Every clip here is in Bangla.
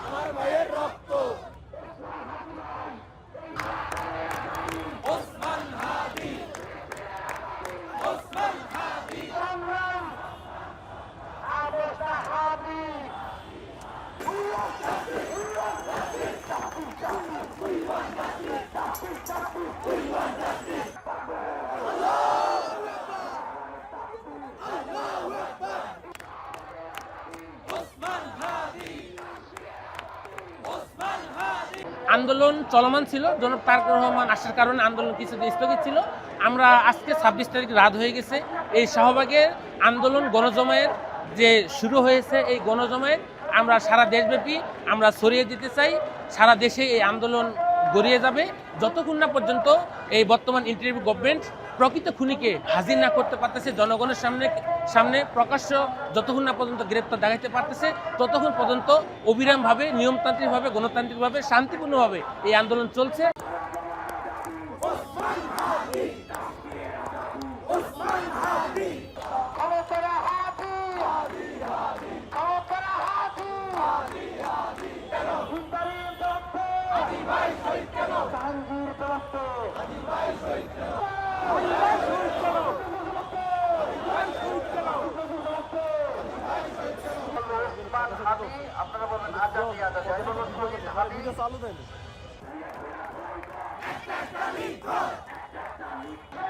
আমার ভাইয়ের রক্ত ওসমান হাদি, ওসমান হাদি, সংগ্রাম আবর্তা হাদি, আন্দোলন চলমান ছিল। জনাব তারেক রহমান আসার কারণে আন্দোলন কিছুদিন স্থগিত ছিল। আমরা আজকে ২৬ তারিখ রাত হয়ে গেছে। এই শাহবাগের আন্দোলন গণজমায়েত যে শুরু হয়েছে, এই গণজমায়েত আমরা সারা দেশব্যাপী আমরা ছড়িয়ে দিতে চাই। সারা দেশে এই আন্দোলন গড়িয়ে যাবে যতক্ষণ না পর্যন্ত এই বর্তমান ইন্টারিম গভর্নমেন্ট প্রকৃত খুনিকে হাজির না করতে পারতেছে, জনগণের সামনে প্রকাশ্য যতক্ষণ না পর্যন্ত গ্রেপ্তার দেখাতে পারতেছে, ততক্ষণ পর্যন্ত অবিরামভাবে, নিয়মতান্ত্রিকভাবে, গণতান্ত্রিকভাবে, শান্তিপূর্ণভাবে এই আন্দোলন চলছে।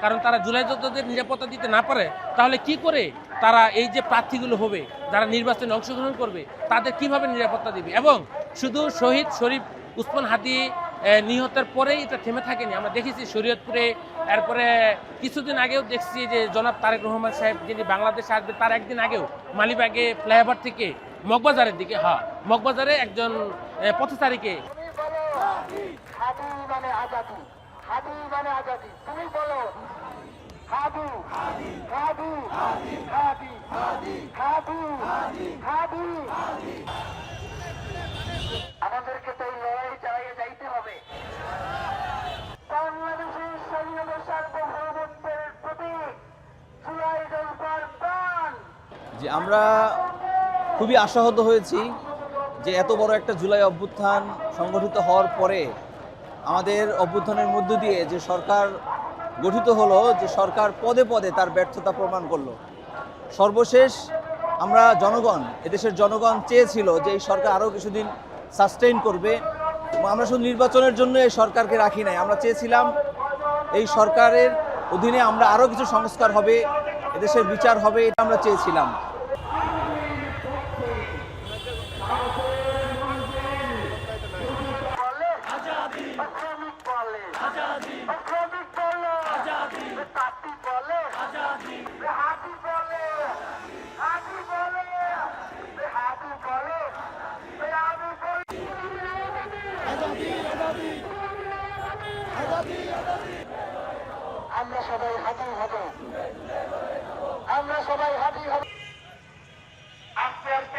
কারণ তারা জুলাই যোদ্ধাদের নিরাপত্তা দিতে না পারে, তাহলে কি করে তারা এই যে প্রার্থীগুলো হবে, যারা নির্বাচনে অংশগ্রহণ করবে, তাদের কিভাবে নিরাপত্তা দিবে? এবং শুধু শহীদ শরীফ ওসমান হাদি নিহতের পরেই এটা থেমে থাকেনি। আমরা দেখেছি শরীয়তপুরে, এরপরে কিছুদিন আগেও দেখছি যে জনাব তারেক রহমান সাহেব যিনি বাংলাদেশে আসবে তার একদিন আগেও মালিবাগে ফ্লাইওভার থেকে মগবাজারের দিকে, মগবাজারে একজন পথচারীকে হাদি মানে আজাদি, হাদি মানে আজাদি, তুমি বলো হাদু, হাদি, হাদু, হাদি, হাদি, হাদু, হাদি। আমাদেরকে তো এই লড়াই চালিয়ে যাইতে হবে। বাংলাদেশের স্বাধীনতা সার্বভৌমত্বের প্রতীক জুলাই যোদ্ধার প্রাণ। যে আমরা খুবই আশাহত হয়েছি যে এত বড় একটা জুলাই অভ্যুত্থান সংগঠিত হওয়ার পরে আমাদের অভ্যুত্থানের মধ্য দিয়ে যে সরকার গঠিত হলো, যে সরকার পদে পদে তার ব্যর্থতা প্রমাণ করলো। সর্বশেষ আমরা জনগণ, এদেশের জনগণ চেয়েছিল যে এই সরকার আরও কিছুদিন সাস্টেইন করবে। আমরা শুধু নির্বাচনের জন্য এই সরকারকে রাখি নাই, আমরা চেয়েছিলাম এই সরকারের অধীনে আমরা আরও কিছু সংস্কার হবে, এদেশের বিচার হবে, এটা আমরা চেয়েছিলাম। আমরা সবাই হাদি হব, আমরা সবাই হাদি হব। আস্তে আস্তে